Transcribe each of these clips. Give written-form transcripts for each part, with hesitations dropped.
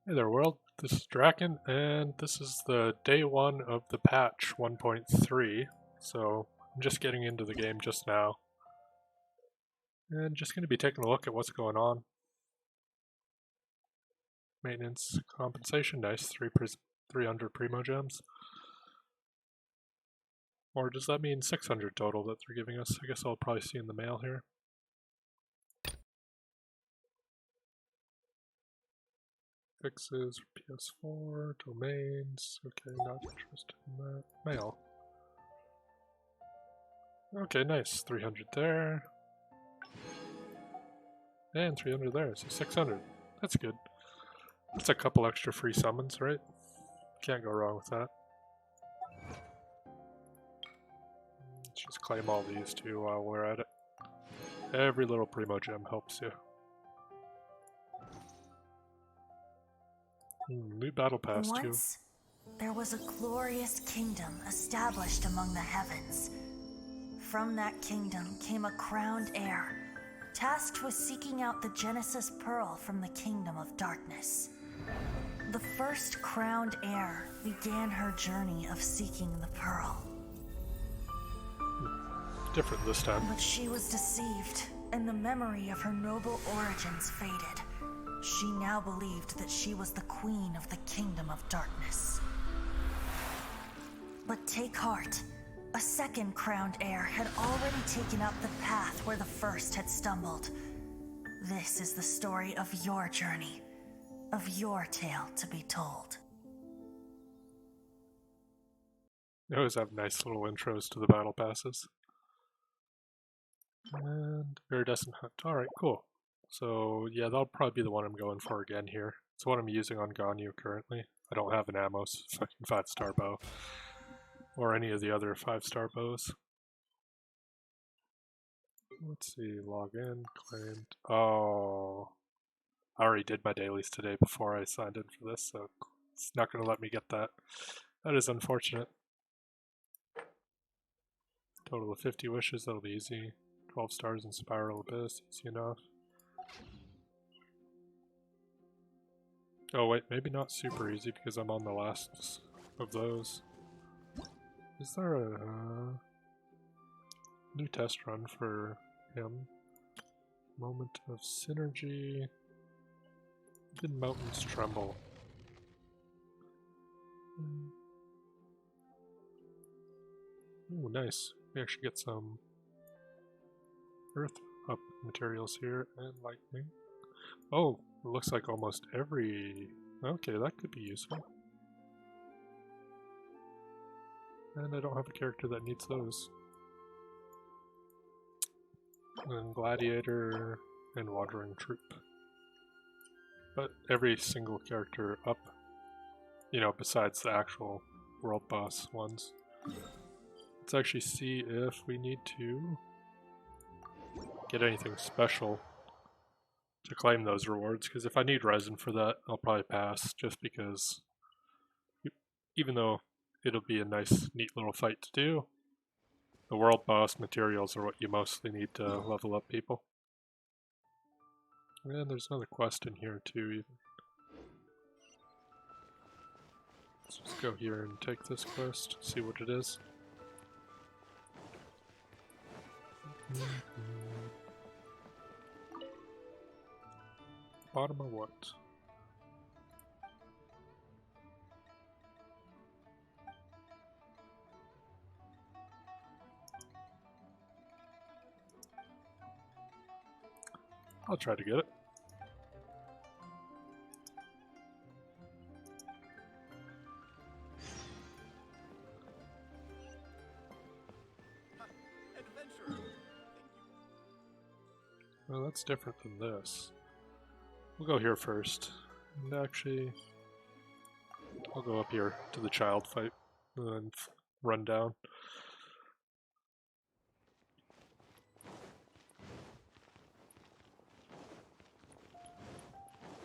Hey there world, this is Draken, and this is the day one of the patch 1.3, so I'm just getting into the game just now. And just going to be taking a look at what's going on. Maintenance compensation, nice, 300 primo gems. Or does that mean 600 total that they're giving us? I guess I'll probably see in the mail here. Fixes for PS4, domains, okay, not interested in that. Mail. Okay, nice, 300 there. And 300 there, so 600. That's good. That's a couple extra free summons, right? Can't go wrong with that. Let's just claim all these too while we're at it. Every little primo gem helps you. New battle pass too. Once, there was a glorious kingdom established among the heavens. From that kingdom came a crowned heir, tasked with seeking out the Genesis Pearl from the kingdom of darkness. The first crowned heir began her journey of seeking the pearl. Different this time. But she was deceived, and the memory of her noble origins faded. She now believed that she was the queen of the kingdom of darkness. But take heart. A second crowned heir had already taken up the path where the first had stumbled. This is the story of your journey, of your tale to be told. They always have nice little intros to the battle passes. And iridescent hunt. Alright, cool. So yeah, that'll probably be the one I'm going for again here. It's what I'm using on Ganyu currently. I don't have an ammo fucking 5-star bow. Or any of the other 5-star bows. Let's see, log in, claimed. Oh, I already did my dailies today before I signed in for this, so it's not going to let me get that. That is unfortunate. Total of 50 wishes, that'll be easy. 12 stars in Spiral Abyss, easy enough. Oh wait, maybe not super easy because I'm on the last of those. Is there a new test run for him? Moment of synergy. Did mountains tremble? Oh, nice. We actually get some earth up materials here and lightning. Oh, it looks like almost every... Okay, that could be useful. And I don't have a character that needs those. And Gladiator and Wandering Troop. But every single character up, you know, besides the actual world boss ones. Let's actually see if we need to get anything special to claim those rewards, because if I need resin for that, I'll probably pass, just because even though it'll be a nice, neat little fight to do, the world boss materials are what you mostly need to level up people. And there's another quest in here too, even. Let's just go here and take this quest, see what it is. Bottom of what? I'll try to get it. Well, that's different than this. We'll go here first. And actually, I'll go up here to the child fight and then run down.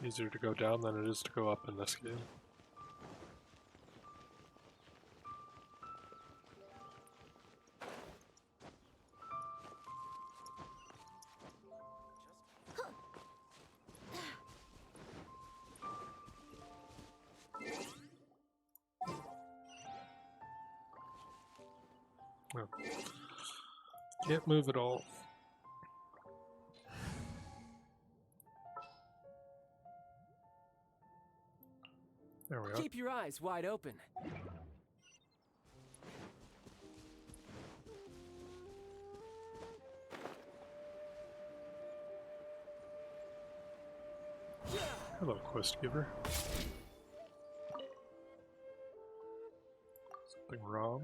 Easier to go down than it is to go up in this game. No. Can't move at all. There we are. Keep your eyes wide open. Hello, quest giver. Something wrong.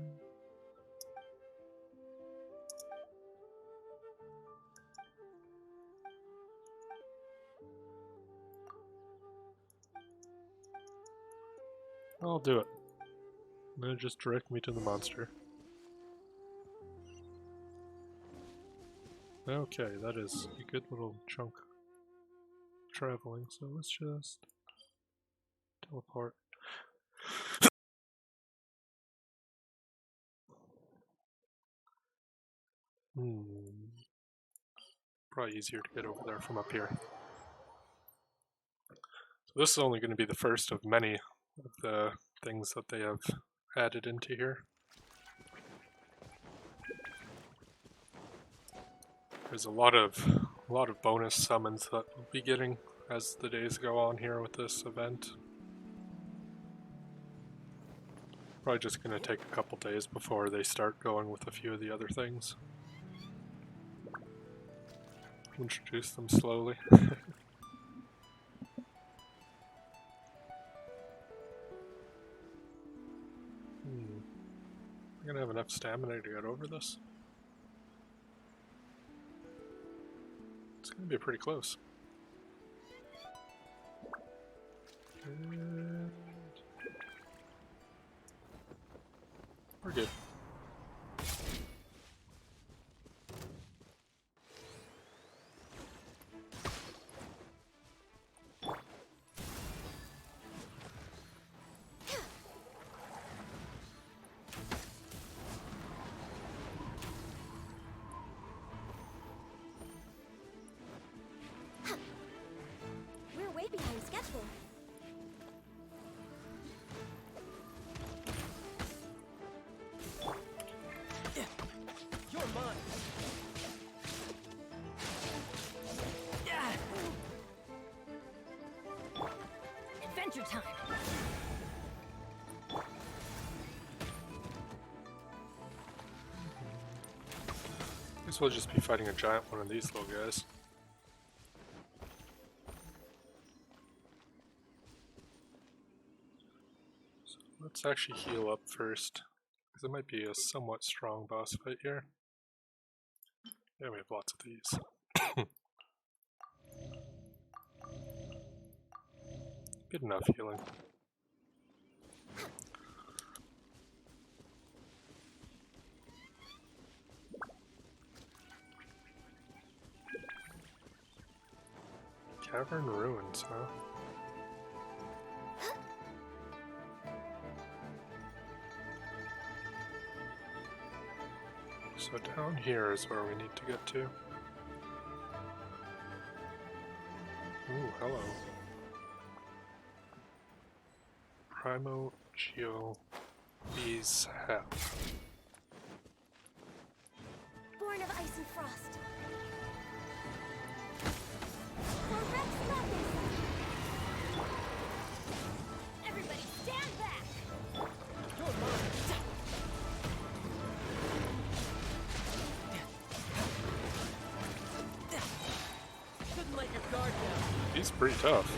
I'll do it. Then just direct me to the monster. Okay, that is a good little chunk of traveling, so let's just teleport. Probably easier to get over there from up here. So this is only going to be the first of many of the things that they have added into here. There's a lot of bonus summons that we'll be getting as the days go on here with this event. Probably just going to take a couple days before they start going with a few of the other things. Introduce them slowly. I'm gonna have enough stamina to get over this. It's gonna be pretty close. And we're good. Adventure time. Guess we'll just be fighting a giant one of these little guys. So let's actually heal up first, because it might be a somewhat strong boss fight here. Yeah, we have lots of these. Good enough healing. Cavern ruins, huh? So down here is where we need to get to. Ooh, hello. Primo Geo Bees Hat. Born of ice and frost. For Rex Lapis. Everybody stand back. You're mine. Couldn't let your guard down. He's pretty tough.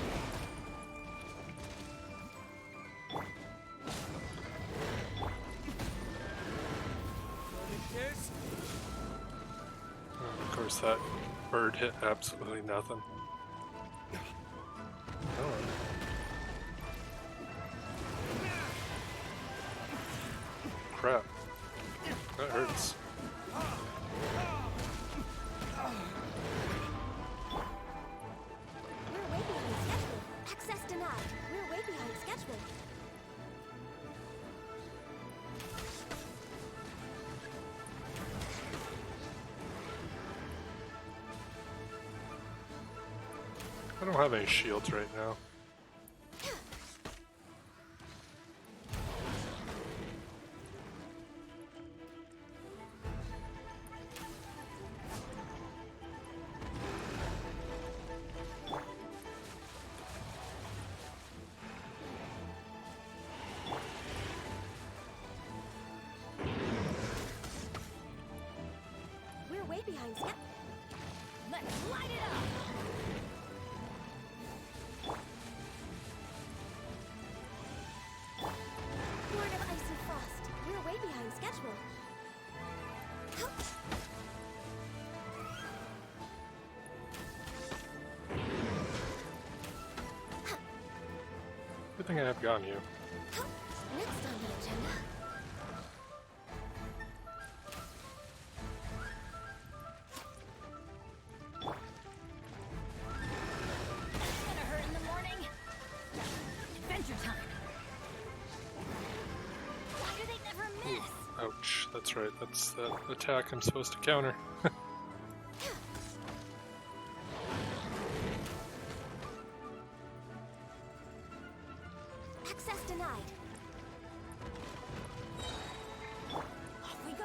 Of course, that bird hit absolutely nothing. Oh. Crap. That hurts. We're way behind schedule. Access denied. We're way behind schedule. I don't have any shields right now. behind schedule. Good thing I have gotten you. Next on the agenda. Gonna hurt in the morning. Adventure time. Why do they never miss? Ouch, that's right, that's the attack I'm supposed to counter. Access denied. Off we go.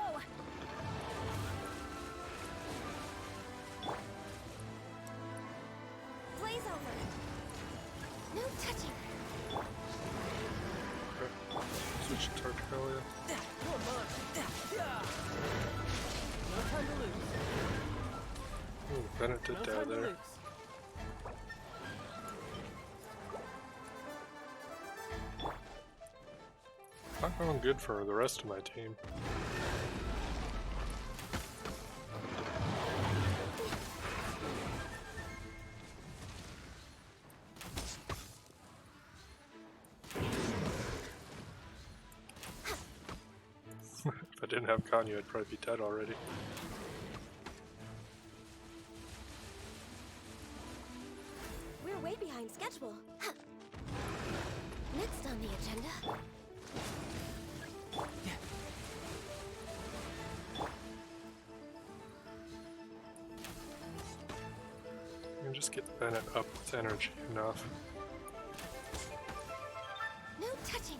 Blaze over. No touching. Switch to Tartaria. You're mine. No time to lose. Ooh, Bennett did No die time to there. lose. Not going good for the rest of my team. If I didn't have Kanyu, I'd probably be dead already. We're way behind schedule. Next on the agenda. I can just get Bennett up with energy enough. No touching.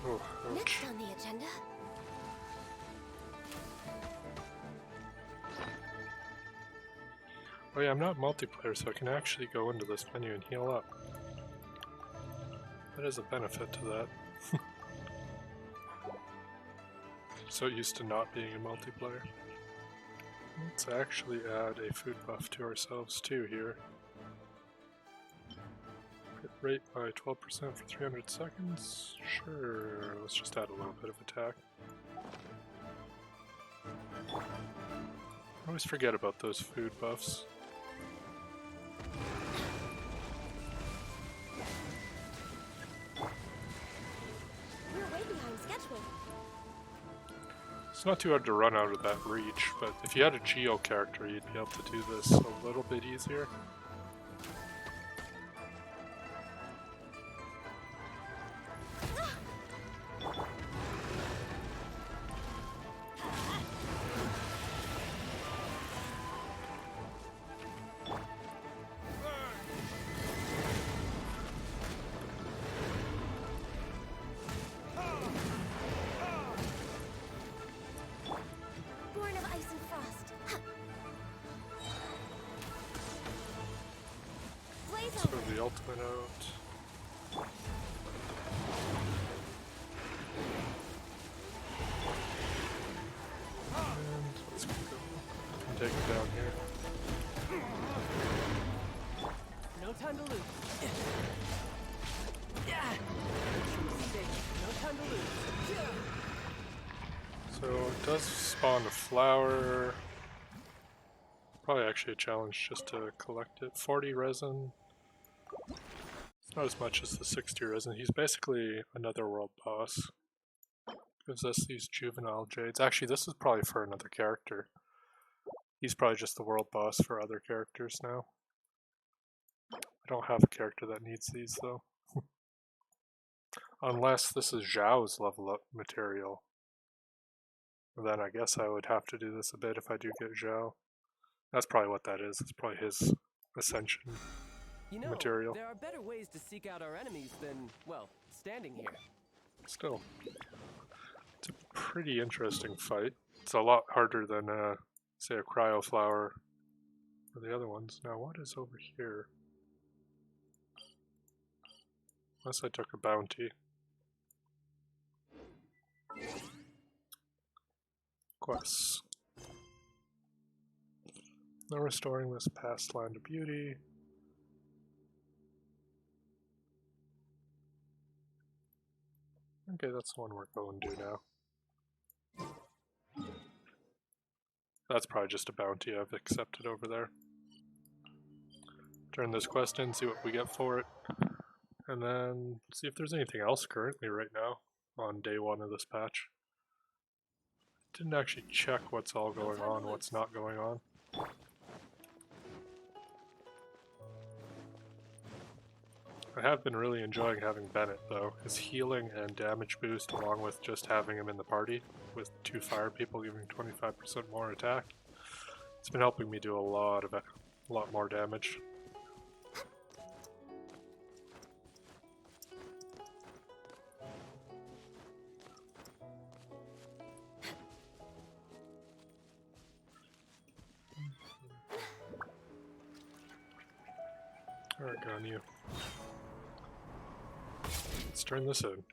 Oh, ouch. Next on the agenda. Oh yeah, I'm not multiplayer, so I can actually go into this menu and heal up. That is a benefit to that. So used to not being a multiplayer. Let's actually add a food buff to ourselves too here. Hit rate by 12% for 300 seconds. Sure, let's just add a little bit of attack. I always forget about those food buffs. We're way behind schedule. It's not too hard to run out of that reach, but if you had a Geo character, you'd be able to do this a little bit easier. Born of ice and frost. Blaze Let's over. throw the ultimate out. And let's go. Can take it down here. No time to lose. No time to lose. So it does spawn a flower. Probably actually a challenge just to collect it. 40 resin. It's not as much as the 60 resin. He's basically another world boss. Gives us these juvenile jades. Actually, this is probably for another character. He's probably just the world boss for other characters now. I don't have a character that needs these though. Unless this is Zhao's level up material. Then I guess I would have to do this a bit if I do get Zhao. That's probably what that is. It's probably his ascension You know, material. there are better ways to seek out our enemies than, well, standing here. Still, it's a pretty interesting fight. It's a lot harder than, say, a cryo flower or the other ones. Now, what is over here? Unless I took a bounty. Quests. Now restoring this past land of beauty. Okay, that's the one we're going to do now. That's probably just a bounty I've accepted over there. Turn this quest in, see what we get for it, and then see if there's anything else currently right now on day 1 of this patch. Didn't actually check what's all going on, what's not going on. I have been really enjoying having Bennett though. His healing and damage boost along with just having him in the party with 2 fire people giving 25% more attack. It's been helping me do a lot more damage. Alright, got on you. Let's turn this in.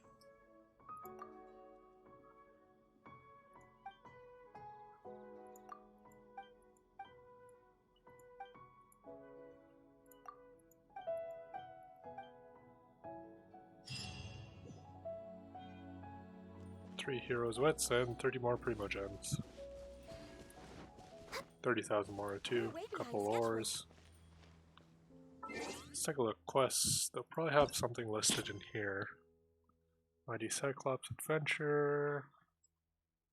Three heroes wits and 30 more primogems. 30,000 more too, couple ores. Let's take a look. Quests. They'll probably have something listed in here. Mighty Cyclops Adventure.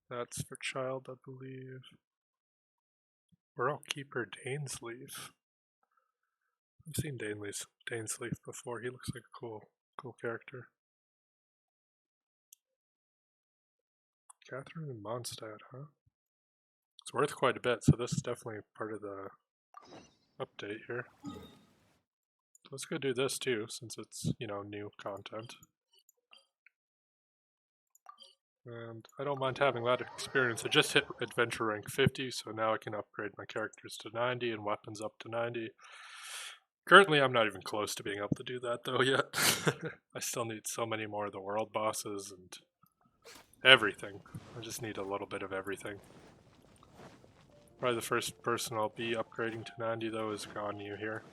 That's for child, I believe. Burrow Keeper Dainsleif. I've seen Dainsleif before. He looks like a cool character. Catherine and Mondstadt, huh? It's worth quite a bit, so this is definitely part of the update here. So let's go do this too, since it's, you know, new content. And I don't mind having that experience. I just hit adventure rank 50, so now I can upgrade my characters to 90 and weapons up to 90. Currently I'm not even close to being able to do that though yet. I still need so many more of the world bosses and everything. I just need a little bit of everything. Probably the first person I'll be upgrading to 90 though is Ganyu here.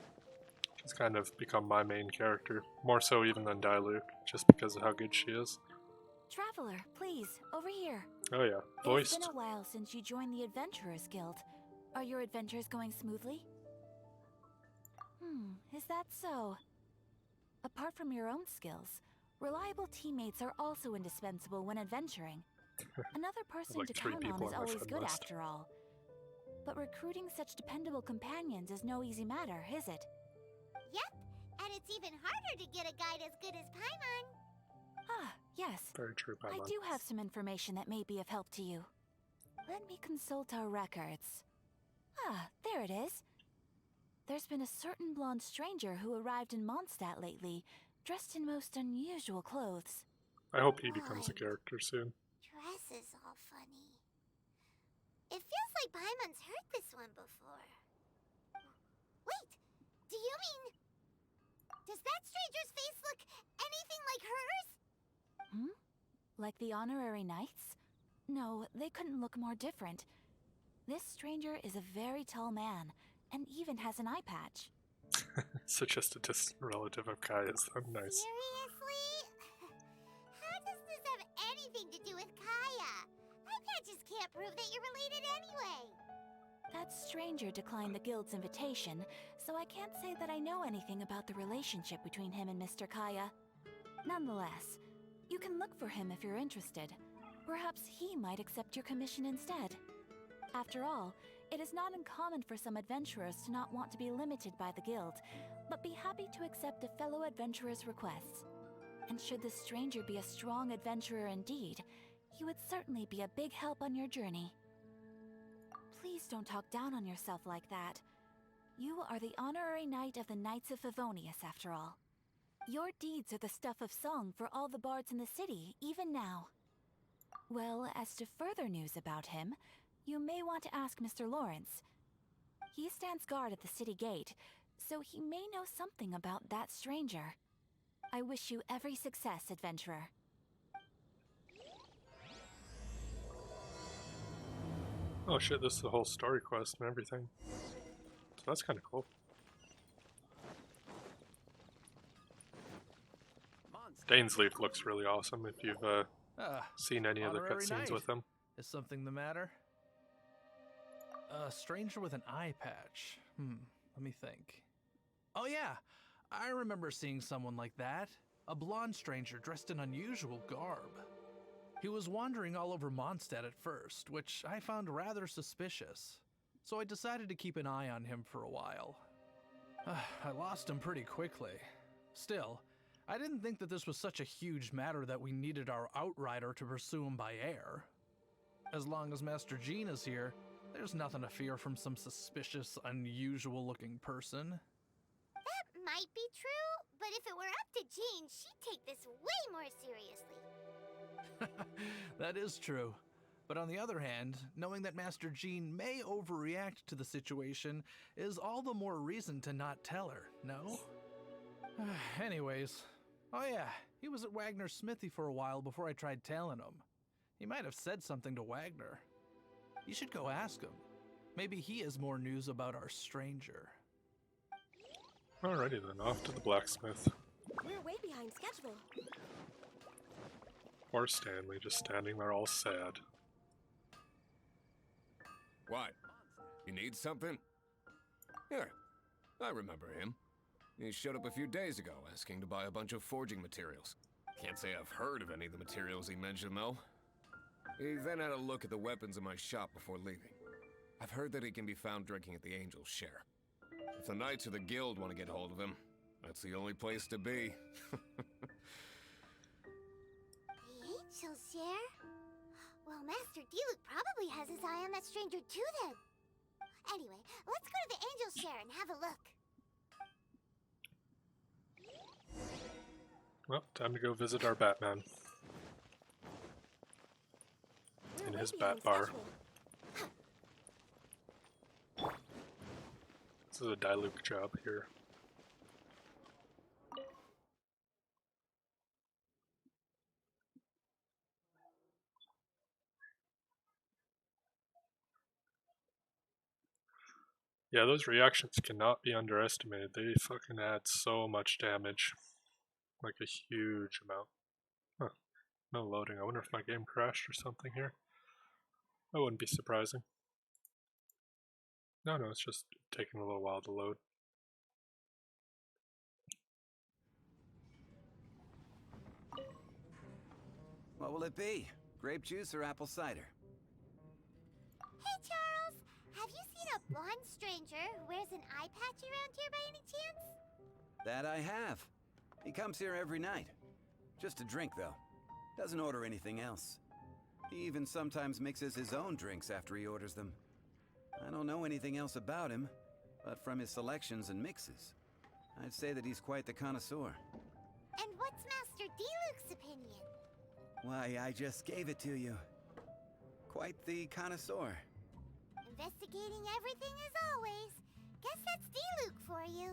She's kind of become my main character, more so even than Diluc, just because of how good she is. Traveler, please, over here. Oh yeah, voiced. It's been a while since you joined the Adventurers Guild. Are your adventures going smoothly? Is that so? Apart from your own skills, reliable teammates are also indispensable when adventuring. Another person like to 3 count people on is on my always friend good list. after all. But recruiting such dependable companions is no easy matter, is it? Yep, and it's even harder to get a guide as good as Paimon. Ah, yes. Very true, I Paimon. do have some information that may be of help to you. Let me consult our records. Ah, there it is. There's been a certain blonde stranger who arrived in Mondstadt lately, dressed in most unusual clothes. I hope he becomes a character soon. Dress is all funny. It feels like Paimon's heard this one before. Wait, do you mean... Does that stranger's face look anything like hers? Like the honorary knights? No, they couldn't look more different. This stranger is a very tall man, and even has an eye patch. So just a distant relative of Kaya's. I'm nice. Seriously? How does this have anything to do with Kaya? Eye patches can't prove that you're related anyway. That stranger declined the guild's invitation, so I can't say that I know anything about the relationship between him and Mr. Kaya. Nonetheless, you can look for him if you're interested. Perhaps he might accept your commission instead. After all, it is not uncommon for some adventurers to not want to be limited by the guild, but be happy to accept a fellow adventurer's requests. And should this stranger be a strong adventurer indeed, he would certainly be a big help on your journey. Please don't talk down on yourself like that. You are the honorary knight of the Knights of Favonius, after all. Your deeds are the stuff of song for all the bards in the city, even now. Well, as to further news about him, you may want to ask Mr. Lawrence. He stands guard at the city gate, so he may know something about that stranger. I wish you every success, adventurer. Oh shit, this is the whole story quest and everything. That's kind of cool. Dainsleif looks really awesome if you've seen any of the Honorary cutscenes knight. with him. Is something the matter? A stranger with an eye patch. Let me think. Oh yeah, I remember seeing someone like that. A blonde stranger dressed in unusual garb. He was wandering all over Mondstadt at first, which I found rather suspicious. So I decided to keep an eye on him for a while. I lost him pretty quickly. Still, I didn't think that this was such a huge matter that we needed our outrider to pursue him by air. As long as Master Jean is here, there's nothing to fear from some suspicious, unusual-looking person. That might be true, but if it were up to Jean, she'd take this way more seriously. That is true. But on the other hand, knowing that Master Jean may overreact to the situation is all the more reason to not tell her, no? Anyways, oh yeah, he was at Wagner's smithy for a while before I tried tailing him. He might have said something to Wagner. You should go ask him. Maybe he has more news about our stranger. Alrighty then, off to the blacksmith. We're way behind schedule. Or Stanley, just standing there all sad. What? You need something? Yeah, I remember him. He showed up a few days ago asking to buy a bunch of forging materials. Can't say I've heard of any of the materials he mentioned, though. He then had a look at the weapons in my shop before leaving. I've heard that he can be found drinking at the Angel's Share. If the Knights of the Guild want to get hold of him, that's the only place to be. The Angel's Share? Well, Master Diluc probably has his eye on that stranger too then. Anyway, let's go to the Angel's Share and have a look. Well, time to go visit our Batman. In his bat bar. This is a Diluc job here. Yeah, those reactions cannot be underestimated. They fucking add so much damage. Like a huge amount. Huh. No loading. I wonder if my game crashed or something here. That wouldn't be surprising. No, it's just taking a little while to load. What will it be? Grape juice or apple cider? Hey, Charles! Have you seen a blonde stranger who wears an eye patch around here by any chance? That I have. He comes here every night. Just a drink, though. Doesn't order anything else. He even sometimes mixes his own drinks after he orders them. I don't know anything else about him, but from his selections and mixes, I'd say that he's quite the connoisseur. And what's Master Diluc's opinion? Why, I just gave it to you. Quite the connoisseur. Investigating everything as always. Guess that's Diluc for you.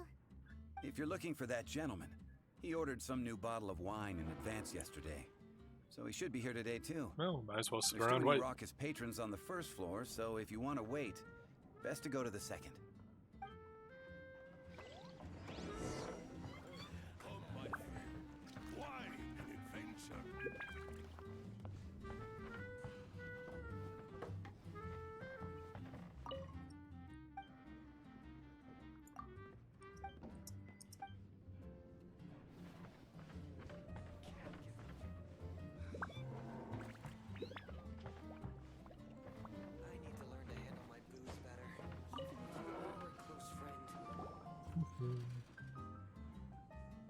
If you're looking for that gentleman, he ordered some new bottle of wine in advance yesterday. So he should be here today too. Well, might as well sit There's around too and many wait. raucous patrons on the first floor, so if you want to wait, best to go to the second.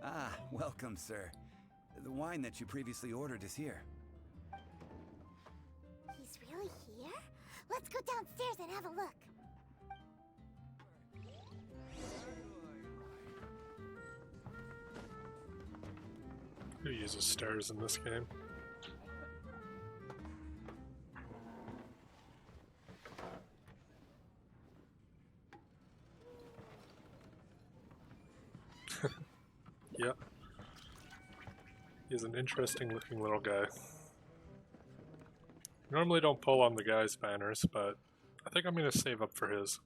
Ah, welcome, sir. The wine that you previously ordered is here. He's really here? Let's go downstairs and have a look. Who uses stairs in this game? Yep. He's an interesting looking little guy. Normally don't pull on the guy's banners, but I think I'm going to save up for his.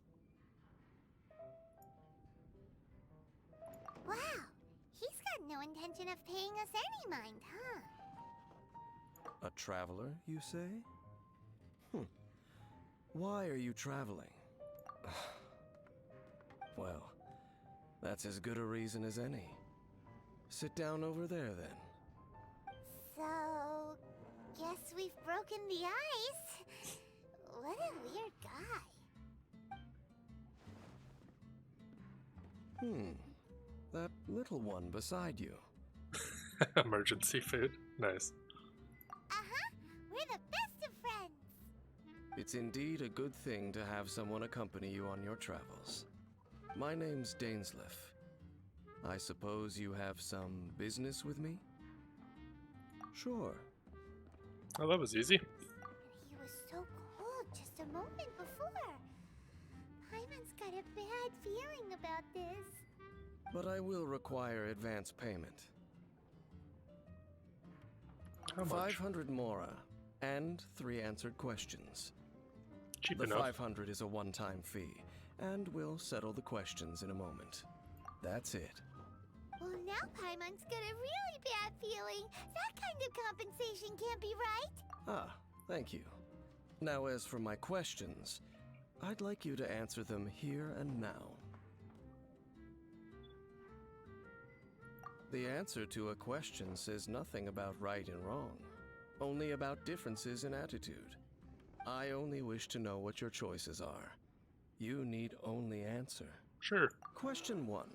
plan of paying us any mind, huh? A traveler, you say? Why are you traveling? Well, that's as good a reason as any. Sit down over there, then. So, guess we've broken the ice. What a weird guy. That little one beside you. Emergency food. Nice. Uh-huh. We're the best of friends. It's indeed a good thing to have someone accompany you on your travels. My name's Dainsleif. I suppose you have some business with me? Sure. Oh, that was easy. He was so cold just a moment before. Paimon's got a bad feeling about this. But I will require advance payment. How much? 500 mora, and 3 answered questions. Cheap The enough. 500 is a one-time fee, and we'll settle the questions in a moment. That's it. Well, now Paimon's got a really bad feeling. That kind of compensation can't be right. Ah, thank you. Now, as for my questions, I'd like you to answer them here and now. The answer to a question says nothing about right and wrong, only about differences in attitude. I only wish to know what your choices are. You need only answer. Sure. Question 1.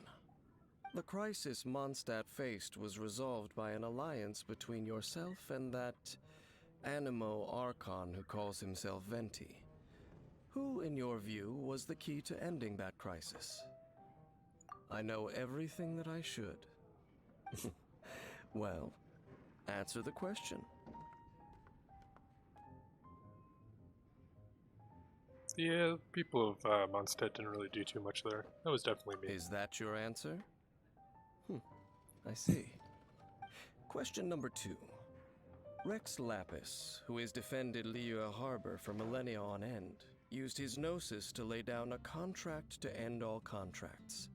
The crisis Mondstadt faced was resolved by an alliance between yourself and that Animo Archon who calls himself Venti. Who, in your view, was the key to ending that crisis? I know everything that I should. Well, answer the question. Yeah, people of Mondstadt didn't really do too much there. That was definitely me. Is that your answer? I see. Question number 2. Rex Lapis, who has defended Liyue Harbor for millennia on end, used his gnosis to lay down a contract to end all contracts,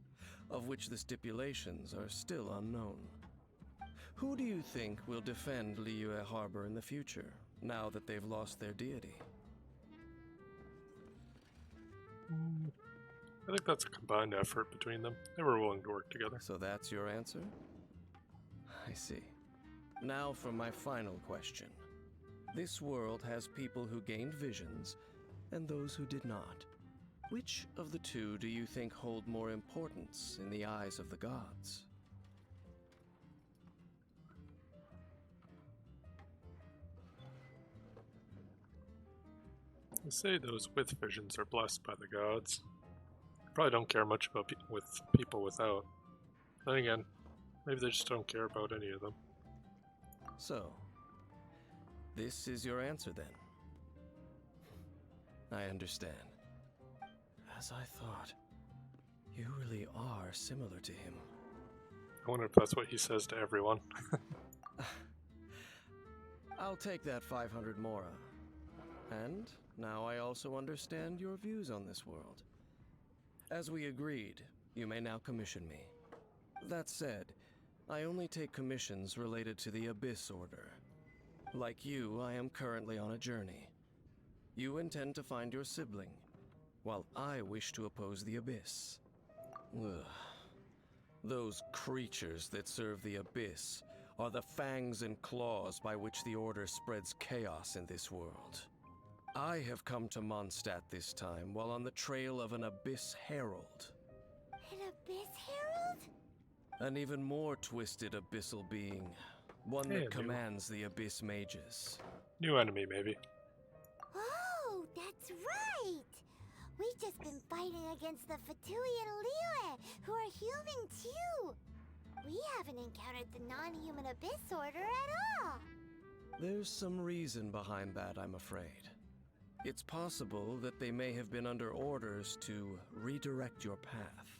of which the stipulations are still unknown. Who do you think will defend Liyue Harbor in the future, now that they've lost their deity? I think that's a combined effort between them. They were willing to work together. So that's your answer? I see. Now for my final question. This world has people who gained visions, and those who did not. Which of the two do you think hold more importance in the eyes of the gods? They say those with visions are blessed by the gods. Probably don't care much about with people without. Then again, maybe they just don't care about any of them. So, this is your answer then? I understand. As I thought, you really are similar to him. I wonder if that's what he says to everyone. I'll take that 500 mora. And now I also understand your views on this world. As we agreed, you may now commission me. That said, I only take commissions related to the Abyss Order. Like you, I am currently on a journey. You intend to find your sibling, while I wish to oppose the Abyss. Ugh. Those creatures that serve the Abyss are the fangs and claws by which the Order spreads chaos in this world. I have come to Mondstadt this time while on the trail of an Abyss Herald. An Abyss Herald? An even more twisted abyssal being. One that commands the Abyss Mages. New enemy, maybe. Oh, that's right! We've just been fighting against the Fatui and Liyue, who are human too! We haven't encountered the non-human Abyss Order at all! There's some reason behind that, I'm afraid. It's possible that they may have been under orders to redirect your path.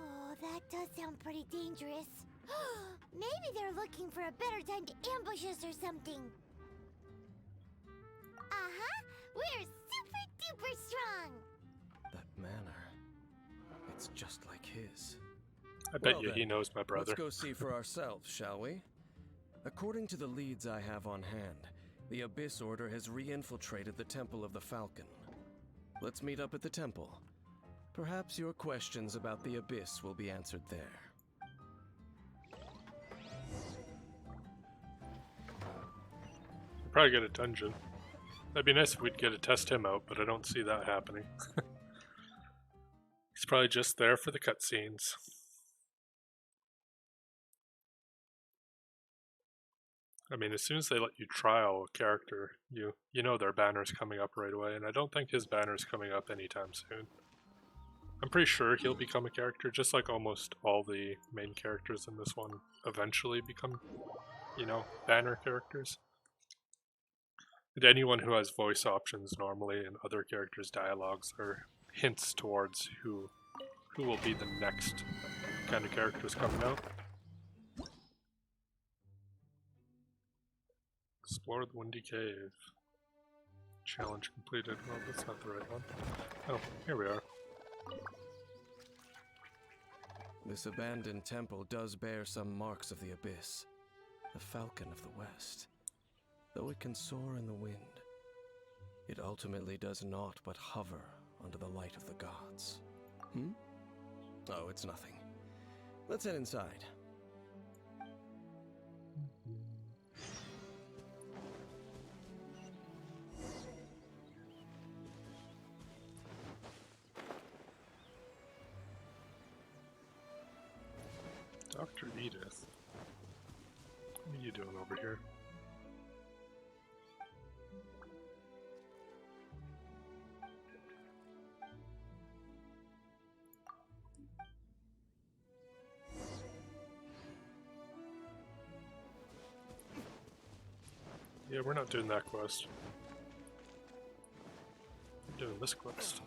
Oh, that does sound pretty dangerous. Maybe they're looking for a better time to ambush us or something. Uh-huh! We're super duper strong! That manner, it's just like his. I bet Well you then, he knows my brother. Let's go see for ourselves, shall we? According to the leads I have on hand, the Abyss Order has re-infiltrated the Temple of the Falcon. Let's meet up at the temple. Perhaps your questions about the Abyss will be answered there. We'll probably get a dungeon. That'd be nice if we'd get to test him out, but I don't see that happening. He's probably just there for the cutscenes. I mean, as soon as they let you trial a character, you know their banner's coming up right away, and I don't think his banner's coming up anytime soon. I'm pretty sure he'll become a character, just like almost all the main characters in this one eventually become, you know, banner characters. And anyone who has voice options normally and other characters' dialogues are hints towards who will be the next kind of characters coming out. Explore the Windy Cave. Challenge completed. Well, that's not the right one. Oh, here we are. This abandoned temple does bear some marks of the Abyss, the Falcon of the West. Though it can soar in the wind, it ultimately does naught but hover under the light of the gods. Oh, it's nothing. Let's head inside. Dr. Edith. What are you doing over here? Yeah, we're not doing that quest. We're doing this quest.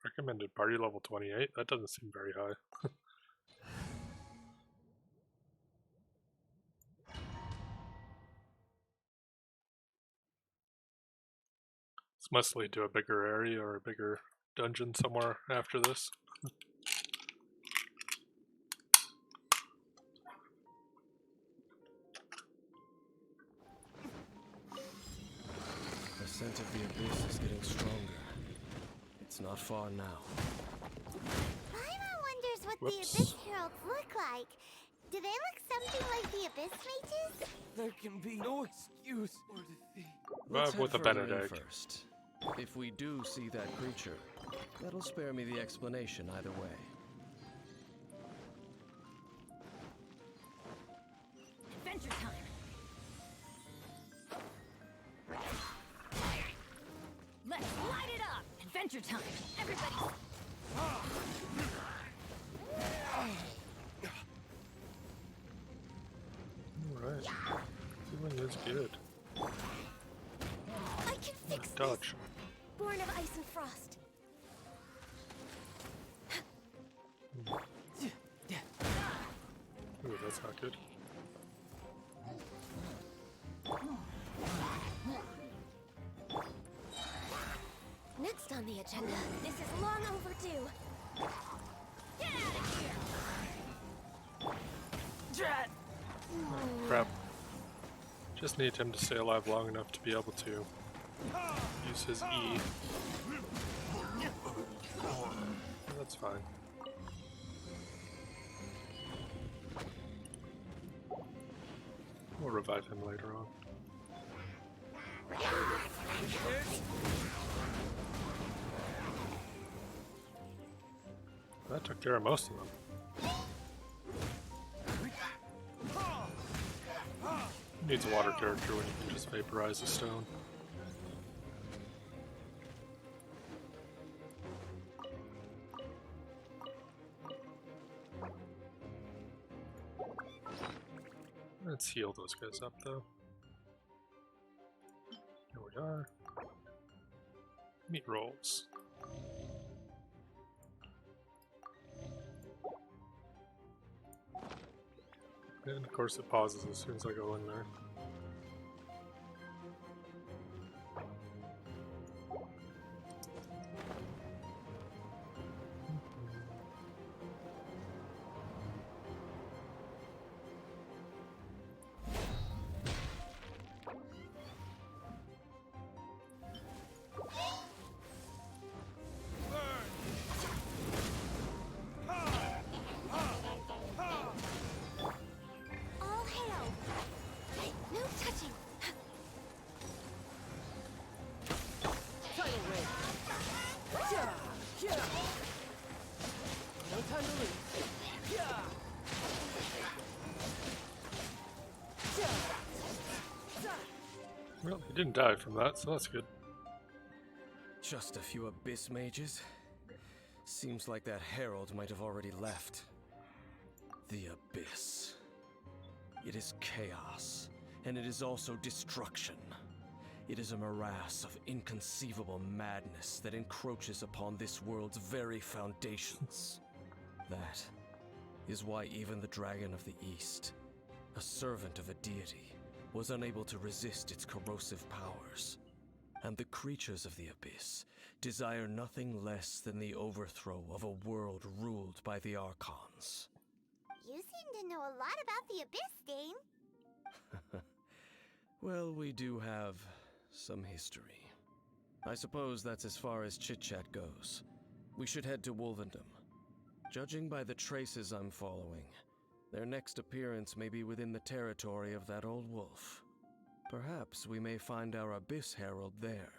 Recommended party level 28? That doesn't seem very high. This must lead to a bigger area or a bigger dungeon somewhere after this. The scent of the Abyss is getting stronger. It's not far now. Paimon wonders what Whoops. the Abyss Heralds look like. Do they look something like the Abyss Mages? There can be no excuse or defeat. Let's Revive with a head further in Benedict. first. If we do see that creature, that'll spare me the explanation either way. Adventure time! Let's light it up! Adventure time! Everybody! Alright. Feeling is good. I can fix this. Dodge. Born of ice and frost. Ooh, that's not good. Next on the agenda, this is long overdue. Get out of here! Drat! Crap. Just need him to stay alive long enough to be able to use his E. That's fine. We'll revive him later on. That took care of most of them. Needs a water character when you can just vaporize a stone. Let's heal those guys up though. Here we are. Meat rolls. And of course it pauses as soon as I go in there. All hail! No touching! Tidal wave. Yeah, yeah. No time to lose. Yeah. Well, he didn't die from that, so that's good. Just a few abyss mages? Seems like that herald might have already left. The abyss. It is chaos, and it is also destruction. It is a morass of inconceivable madness that encroaches upon this world's very foundations. That is why even the Dragon of the East, a servant of a deity, was unable to resist its corrosive powers. And the creatures of the abyss desire nothing less than the overthrow of a world ruled by the Archons. You seem to know a lot about the Abyss, Dane. Well, we do have some history. I suppose that's as far as chit-chat goes. We should head to Wolvendom. Judging by the traces I'm following, their next appearance may be within the territory of that old wolf. Perhaps we may find our Abyss Herald there.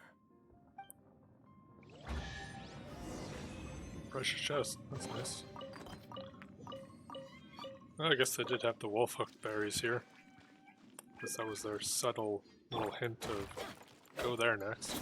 Precious chest, that's nice. Well, I guess they did have the wolf hook berries here. Guess that was their subtle little hint of go there next.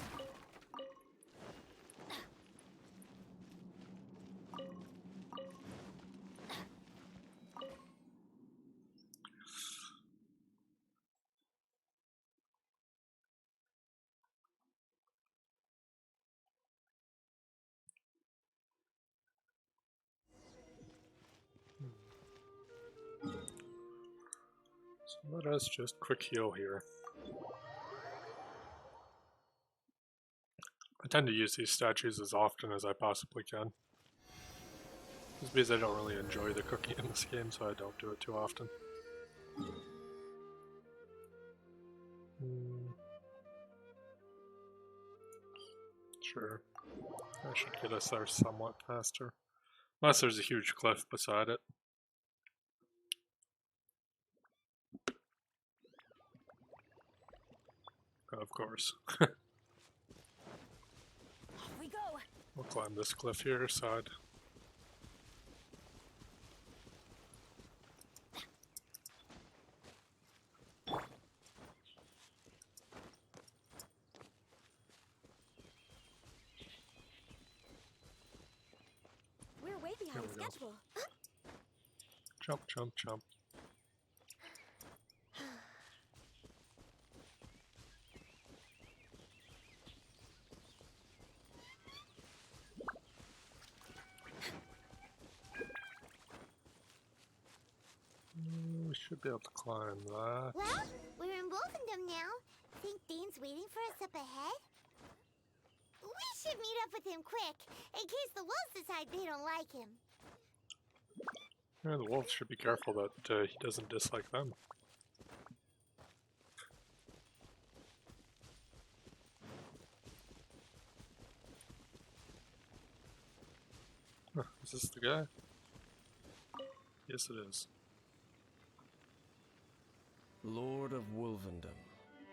So let us just quick heal here. I tend to use these statues as often as I possibly can. Just because I don't really enjoy the cooking in this game, so I don't do it too often. Sure. That should get us there somewhat faster. Unless there's a huge cliff beside it. Of course. Off we go! We'll climb this cliff here, side. We're way behind we go. schedule. Jump, jump, jump. We should be able to climb that. Well, we're in Wolfendom now. Think Dane's waiting for us up ahead? We should meet up with him quick, in case the wolves decide they don't like him. Yeah, the wolves should be careful that he doesn't dislike them. Huh, is this the guy? Yes, it is. Lord of Wolvendom,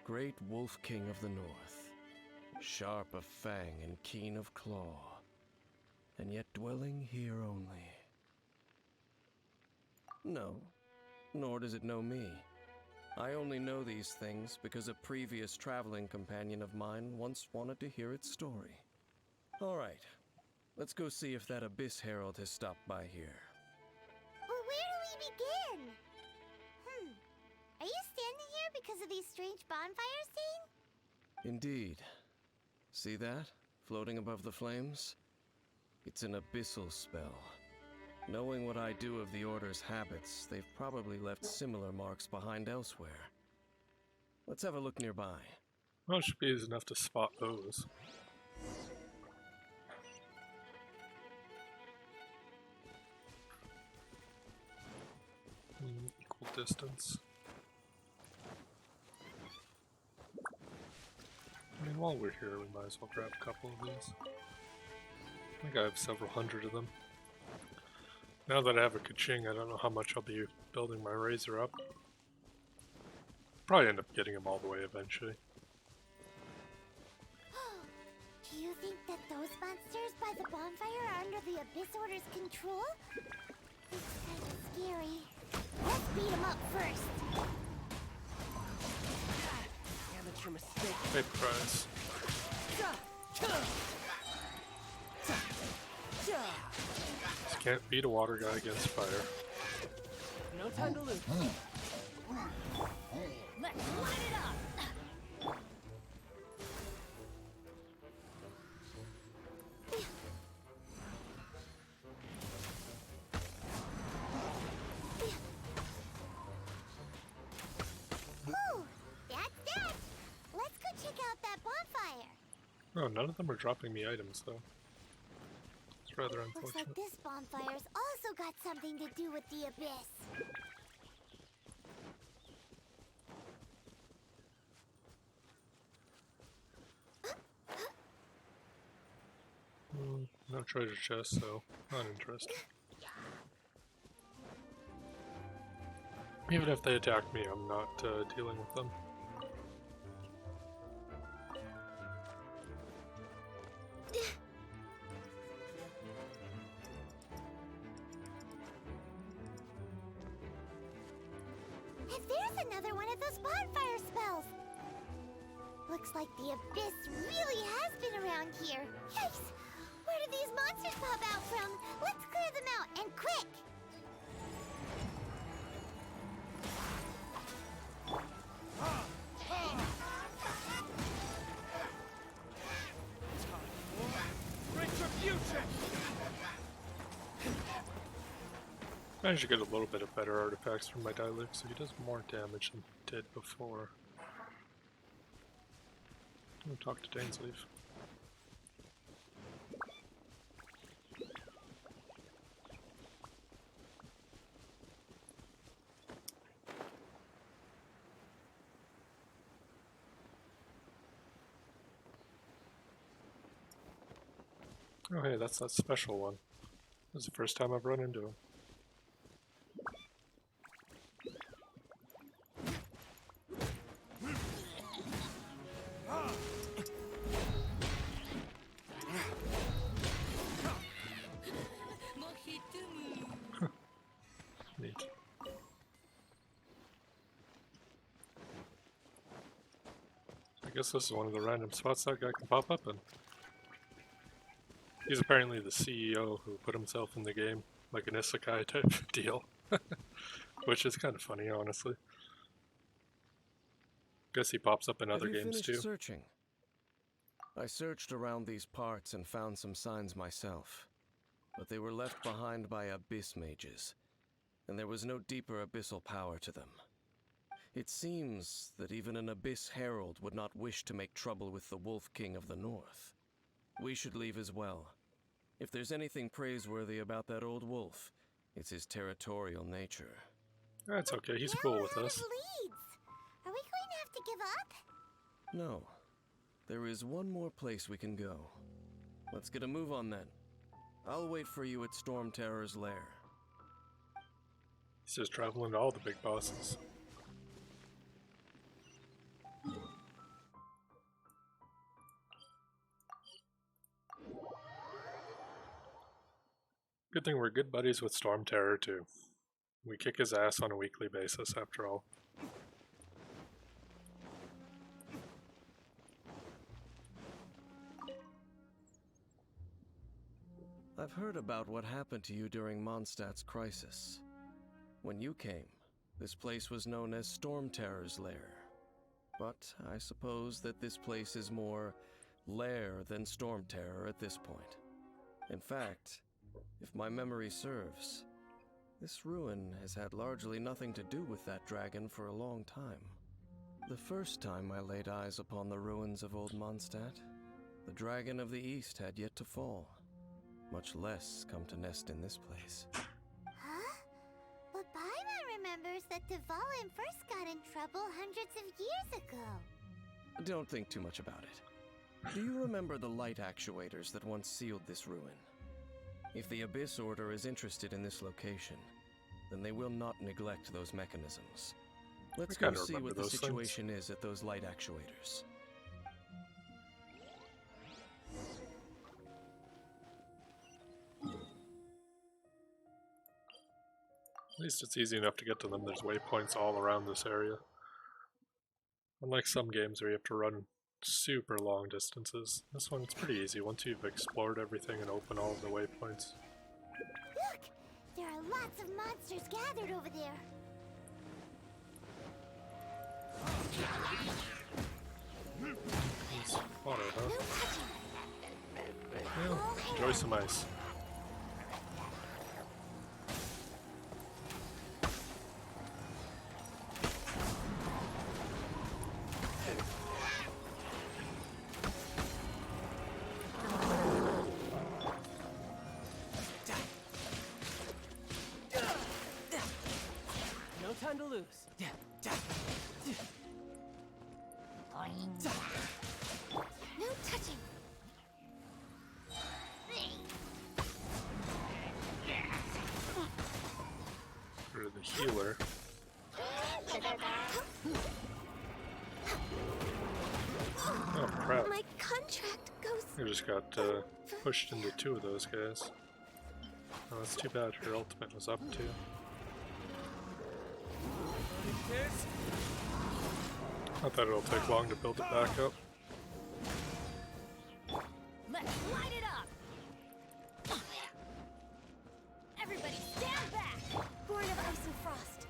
great Wolf King of the North, sharp of fang and keen of claw, and yet dwelling here only. No, nor does it know me. I only know these things because a previous traveling companion of mine once wanted to hear its story. All right, let's go see if that Abyss Herald has stopped by here. Well, where do we begin? Are you standing here because of these strange bonfires, Dane? Indeed. See that, floating above the flames? It's an abyssal spell. Knowing what I do of the Order's habits, they've probably left similar marks behind elsewhere. Let's have a look nearby. Well, it should be easy enough to spot those. Equal distance. I mean, while we're here, we might as well grab a couple of these. I think I have several hundred of them. Now that I have a Kaching, I don't know how much I'll be building my Razor up. Probably end up getting him all the way eventually. Do you think that those monsters by the bonfire are under the Abyss Order's control? It's kind of scary. Let's beat them up first. Amateur mistake. Paper prize. Just can't beat a water guy against fire. No time to lose. Let's light it up! Whew, that's that. Let's go check out that bonfire. Oh, none of them are dropping me items though. It's rather Looks unfortunate. like this bonfire's also got something to do with the Abyss. No treasure chest, so not interested. Even if they attack me, I'm not dealing with them. If there's another one of those bonfire spells! Looks like the Abyss really has been around here. Yikes! Where do these monsters pop out from? Let's clear them out, and quick! I managed to get a little bit of better artifacts from my dainsleif, so he does more damage than he did before. I'm gonna talk to dainsleif. Oh hey, that's that special one. This is the first time I've run into him. Neat. I guess this is one of the random spots that guy can pop up in. He's apparently the CEO who put himself in the game, like an isekai type deal. Which is kind of funny, honestly. Guess he pops up in other Have you games finished too. searching? I searched around these parts and found some signs myself, but they were left behind by abyss mages, and there was no deeper abyssal power to them. It seems that even an abyss herald would not wish to make trouble with the Wolf King of the North. We should leave as well. If there's anything praiseworthy about that old wolf, it's his territorial nature. That's okay, he's Now cool we're with out us. of leads. Are we going to have to give up? No. There is one more place we can go. Let's get a move on then. I'll wait for you at Storm Terror's lair. He's just traveling to all the big bosses. Good thing we're good buddies with Storm Terror too. We kick his ass on a weekly basis after all. I've heard about what happened to you during Mondstadt's crisis. When you came, this place was known as Storm Terror's lair. But I suppose that this place is more lair than Storm Terror at this point. In fact, If my memory serves, this ruin has had largely nothing to do with that dragon for a long time. The first time I laid eyes upon the ruins of Old Mondstadt, the dragon of the East had yet to fall, much less come to nest in this place. Huh? But Paimon remembers that Dvalin first got in trouble hundreds of years ago. Don't think too much about it. Do you remember the light actuators that once sealed this ruin? If the Abyss Order is interested in this location, then they will not neglect those mechanisms. Let's go see what the situation is at those light actuators. At least it's easy enough to get to them. There's waypoints all around this area. Unlike some games where you have to run super long distances, this one's pretty easy once you've explored everything and opened all of the waypoints. Look! There are lots of monsters gathered over there. It's water, huh? Well, enjoy some ice. No time to lose. No touching. Or the healer. Oh crap. My contract goes. I just got pushed into two of those guys. Oh, that's too bad. Her ultimate was up too. Not that it'll take long to build it back up. Let's light it up! Everybody stand back! Born of ice and frost.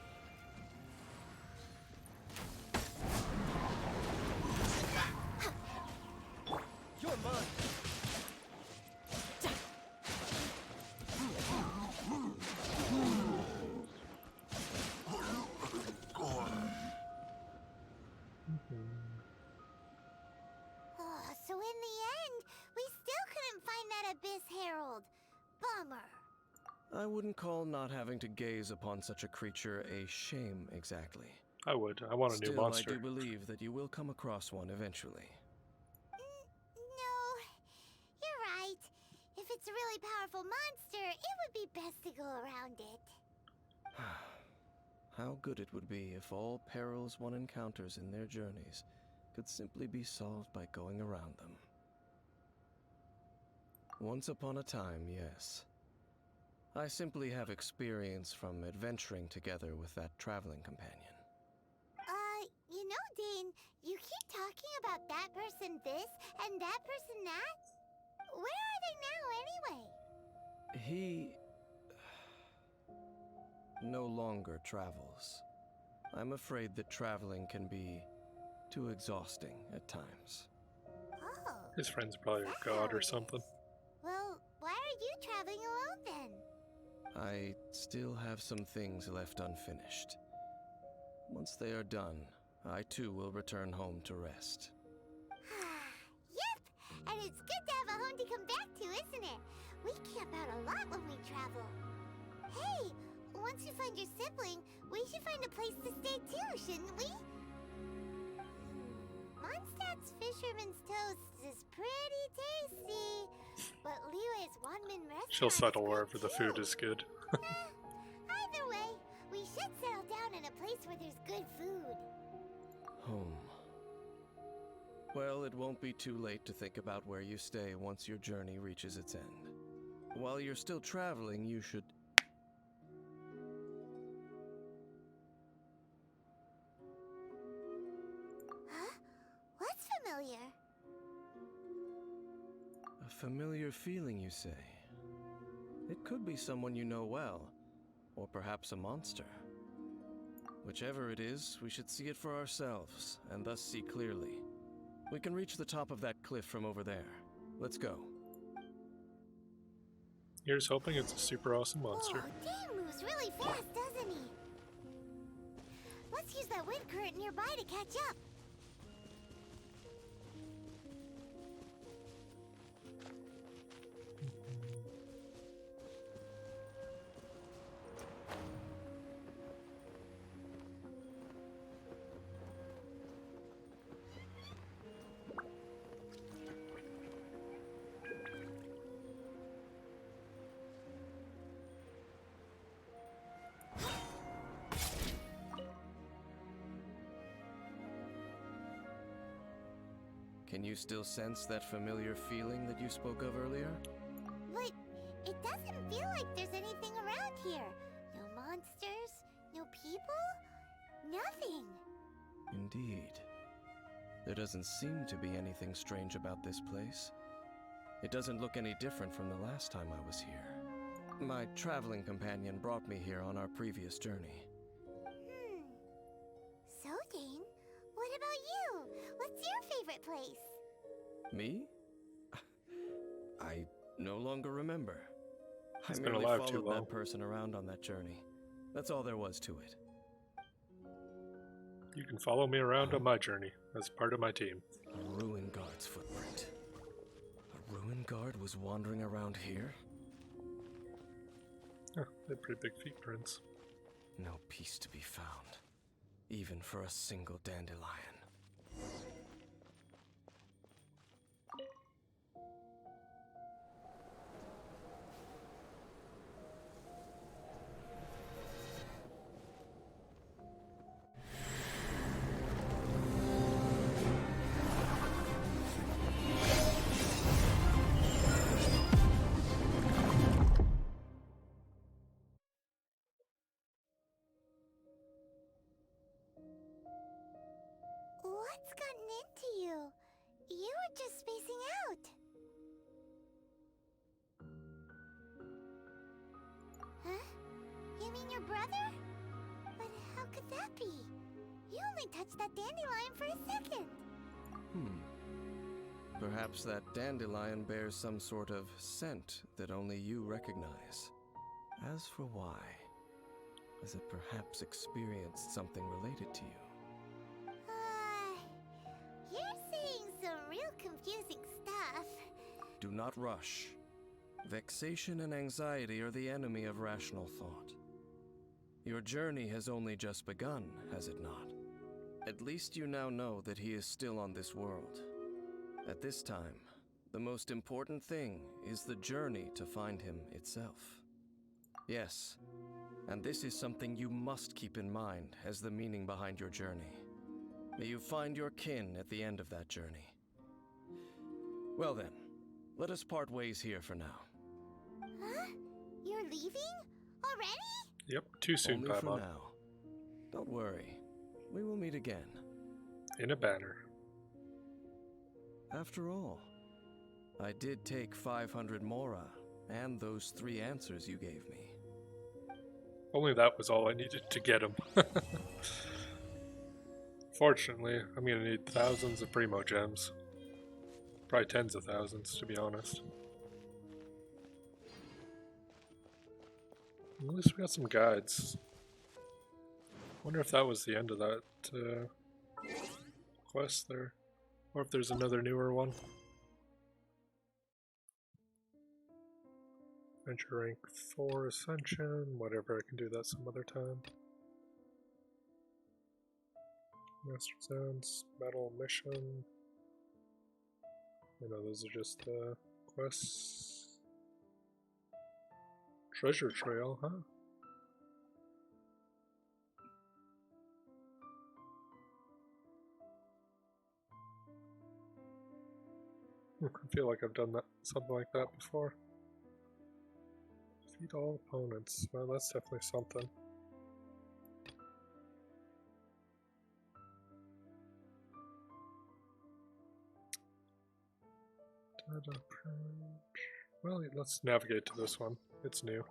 You're mine. So in the end, we still couldn't find that Abyss Herald. Bummer. I wouldn't call not having to gaze upon such a creature a shame exactly. I would. I want a new monster. I do believe that you will come across one eventually. No, you're right. If it's a really powerful monster, it would be best to go around it. How good it would be if all perils one encounters in their journeys could simply be solved by going around them. Once upon a time, yes. I simply have experience from adventuring together with that traveling companion. You know, Dane, you keep talking about that person this and that person that. Where are they now, anyway? He no longer travels. I'm afraid that traveling can be too exhausting at times. Oh. His friend's probably a god or something. Well, why are you traveling alone then? I still have some things left unfinished. Once they are done, I too will return home to rest. Yep! And it's good to have a home to come back to, isn't it? We camp out a lot when we travel. Hey, once you find your sibling, we should find a place to stay too, shouldn't we? Mondstadt's Fisherman's Toast is pretty tasty, but Liyue's Wanmin restaurant She'll settle wherever good the food too. is good. Either way, we should settle down in a place where there's good food. Home. Well, it won't be too late to think about where you stay once your journey reaches its end. While you're still traveling, you should... Huh? What's familiar? A familiar feeling, you say? It could be someone you know well, or perhaps a monster. Whichever it is, we should see it for ourselves, and thus see clearly. We can reach the top of that cliff from over there. Let's go. Here's hoping it's a super awesome monster. Oh, Dane moves really fast, doesn't he? Let's use that wind current nearby to catch up. Can you still sense that familiar feeling that you spoke of earlier? But it doesn't feel like there's anything around here. No monsters, no people, nothing. Indeed. There doesn't seem to be anything strange about this place. It doesn't look any different from the last time I was here. My traveling companion brought me here on our previous journey. So, Dane, what about you? What's your favorite place? Me? I no longer remember. He's I been merely alive too followed long. that person around on that journey. That's all there was to it. You can follow me around on my journey as part of my team. A ruin guard's footprint. A ruin guard was wandering around here? Huh, they're pretty big feet prints. No peace to be found, even for a single dandelion. What's gotten into you? You were just spacing out. Huh? You mean your brother? But how could that be? You only touched that dandelion for a second. Perhaps that dandelion bears some sort of scent that only you recognize. As for why, has it perhaps experienced something related to you? You're saying some real confusing stuff. Do not rush. Vexation and anxiety are the enemy of rational thought. Your journey has only just begun, has it not? At least you now know that he is still on this world. At this time, the most important thing is the journey to find him itself. Yes, and this is something you must keep in mind as the meaning behind your journey. May you find your kin at the end of that journey. Well then, let us part ways here for now. Huh? You're leaving? Already? Yep, too soon, Only for Paimon. now. Don't worry, we will meet again. In a banner. After all, I did take 500 mora and those 3 answers you gave me. Only that was all I needed to get him. Fortunately, I'm gonna need thousands of primo gems. Probably tens of thousands, to be honest. At least we got some guides. Wonder if that was the end of that quest there. Or if there's another newer one. Adventure rank 4 ascension, whatever, I can do that some other time. Master Zones, Battle Mission. I know those are just quests. Treasure Trail, huh? I feel like I've done that, something like that before. Defeat all opponents. Well, that's definitely something. Well, let's navigate to this one. It's new.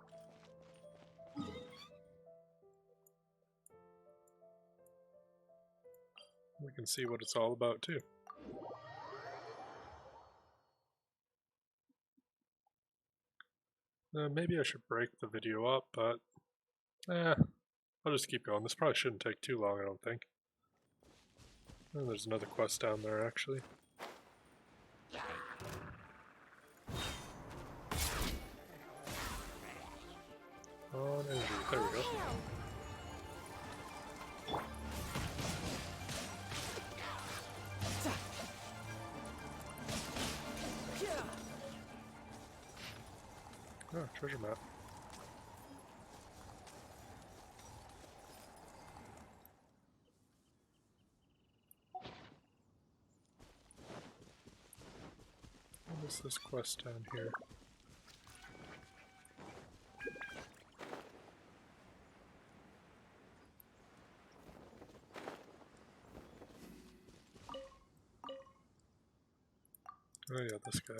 We can see what it's all about too. Maybe I should break the video up, but I'll just keep going. This probably shouldn't take too long, I don't think. Oh, there's another quest down there, actually. On energy, there we go. Oh, treasure map. What is this quest down here? Oh yeah, this guy.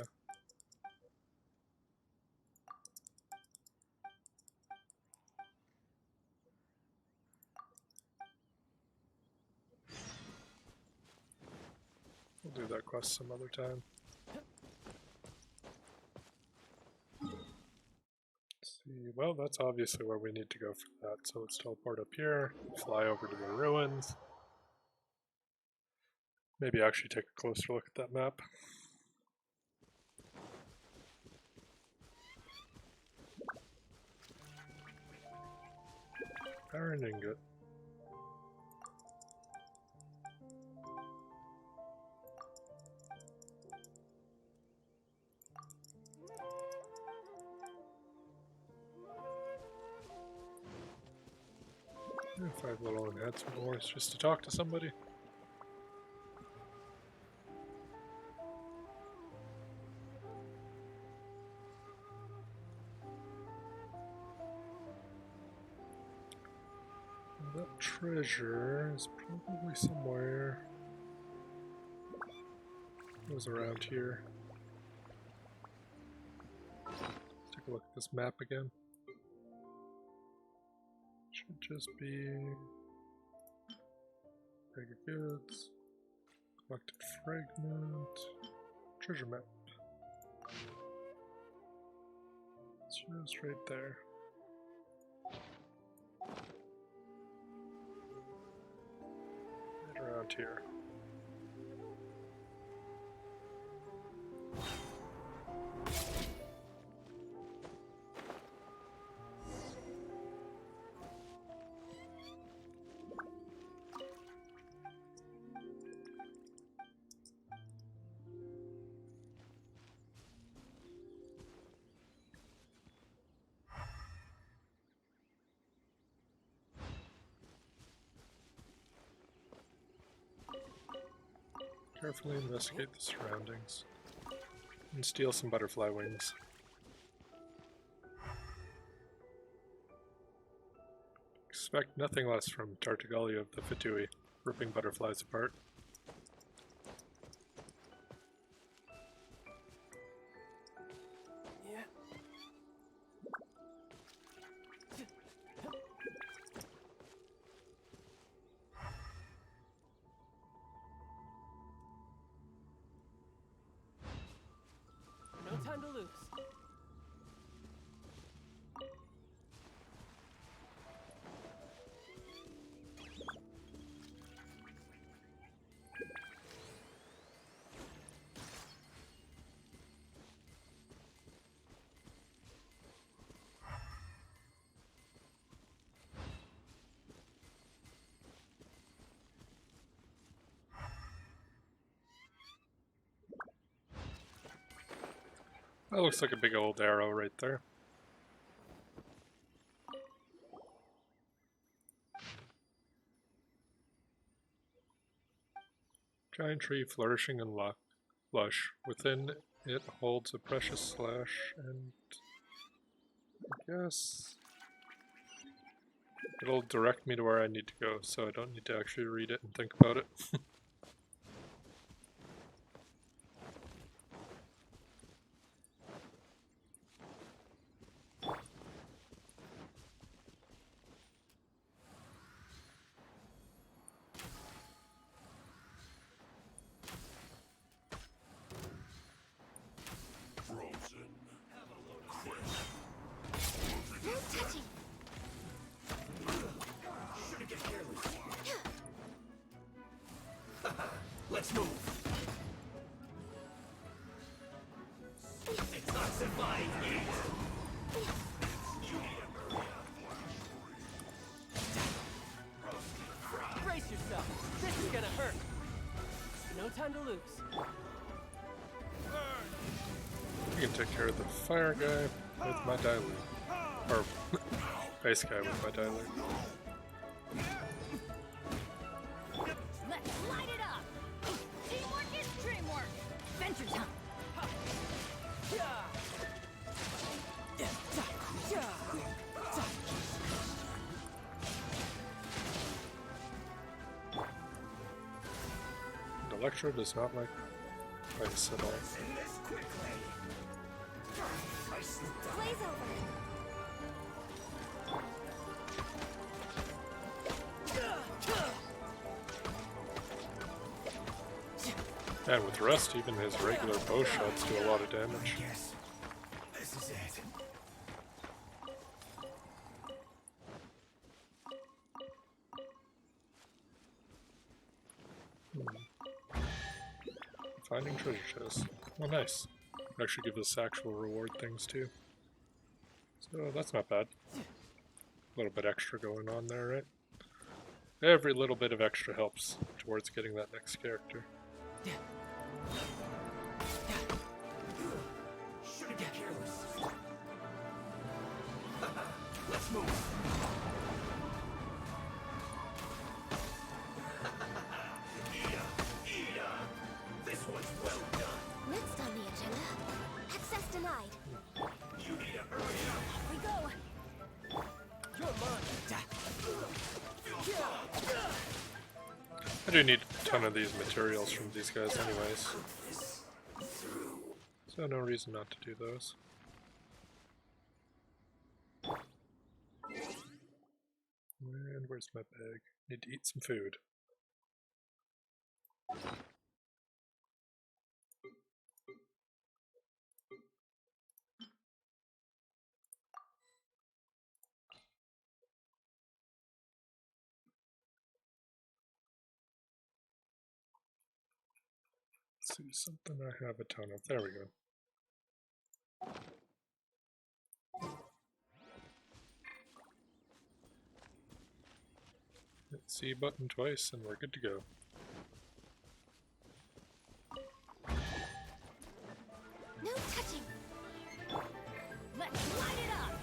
We'll do that quest some other time. Let's see, well, that's obviously where we need to go for that, so let's teleport up here, fly over to the ruins. Maybe actually take a closer look at that map. Iron ingot. If I have little enhancement ores just to talk to somebody. That treasure is probably somewhere. It was around here. Let's take a look at this map again. Should just be bag of goods, collected fragment, treasure map. It's just right there. Right around here. Carefully investigate the surroundings and steal some butterfly wings. Expect nothing less from Tartaglia of the Fatui, ripping butterflies apart. No time to lose. That looks like a big old arrow right there. Giant tree flourishing and lush. Within it holds a precious slash, and I guess it'll direct me to where I need to go, so I don't need to actually read it and think about it. time to lose. You can take care of the fire guy with my dilute. Or ice guy with my dilute. Let's light it up! Teamwork is dreamwork! Adventure time! And Electro does not like ice at all. Blaze over. And with Rust, even his regular bow shots do a lot of damage. This is it. Finding treasure chests. Oh, nice. Actually give us actual reward things too. So that's not bad. A little bit extra going on there, right? Every little bit of extra helps towards getting that next character. Shouldn't get careless. Let's move. This one's well done. Next on the agenda, access denied. You need to hurry up. We go! You're mine. I do need a ton of these materials from these guys anyways. So no reason not to do those. And where's my bag? Need to eat some food. Let's see, something I have a ton of. There we go. Hit C button twice and we're good to go. No touching. Let's light it up!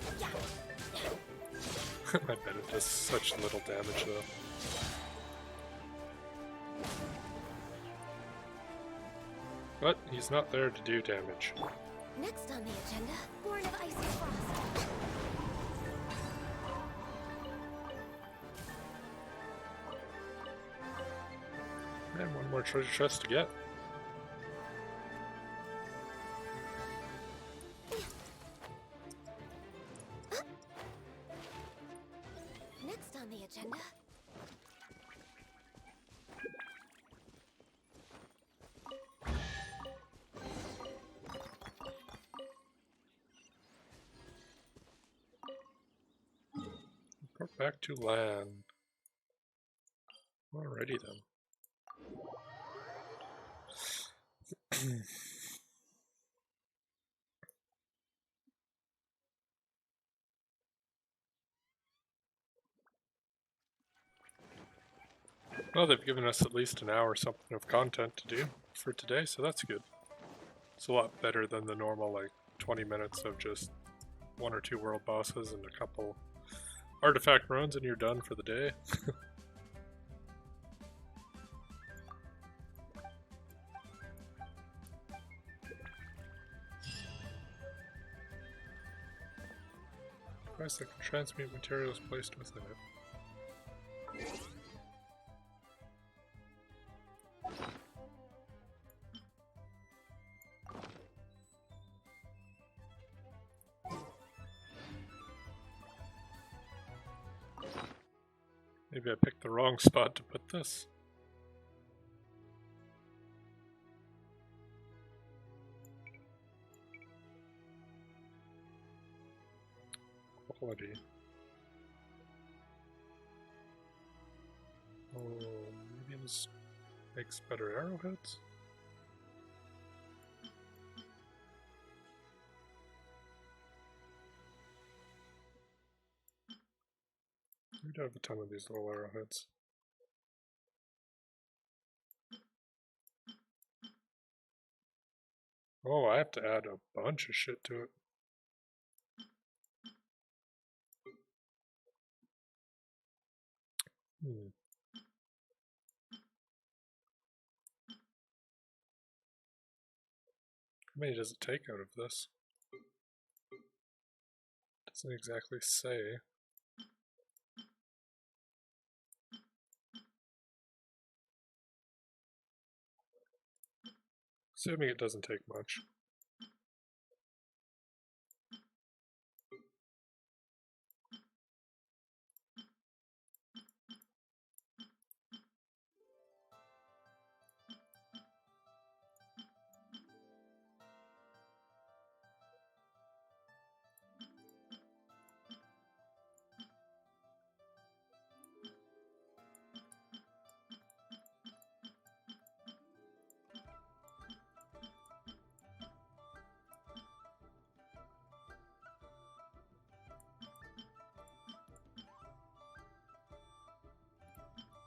I bet it does such little damage though. But he's not there to do damage. Next on the agenda, Born of Ice and Frost. And one more treasure chest to get. Next on the agenda, Report back to land. Alrighty then. Well, they've given us at least an hour something of content to do for today, so that's good. It's a lot better than the normal, like, 20 minutes of just 1 or 2 world bosses and a couple artifact runs and you're done for the day. Device that can transmute materials placed within it. Maybe I picked the wrong spot to put this. Quality. Oh, maybe this makes better arrowheads? We do have a ton of these little arrowheads. Oh, I have to add a bunch of shit to it. How many does it take out of this? Doesn't exactly say. Assuming it doesn't take much.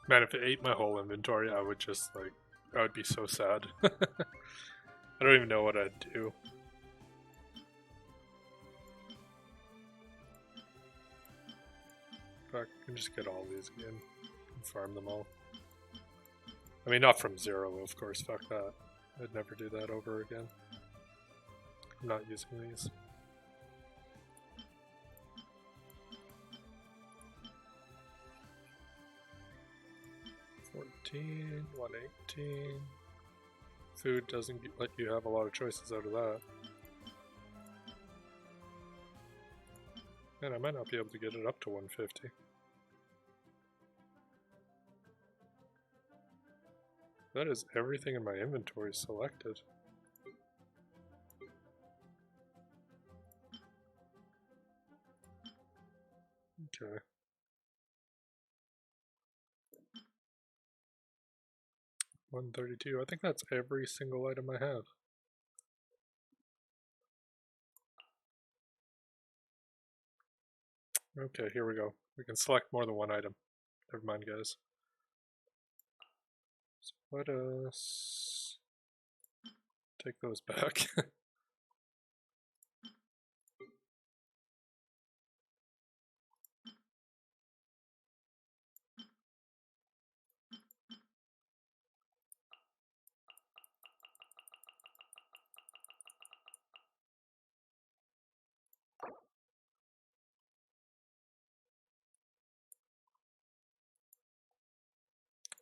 Man, if it ate my whole inventory, I would just like, I would be so sad. I don't even know what I'd do. Fuck, I can just get all these again and farm them all. I mean, not from zero, of course, fuck that. I'd never do that over again. I'm not using these. $14, $118. Food doesn't let you have a lot of choices out of that. And I might not be able to get it up to 150. That is everything in my inventory selected. Okay. $132. I think that's every single item I have. Okay, here we go. We can select more than one item. Never mind, guys. So let us take those back.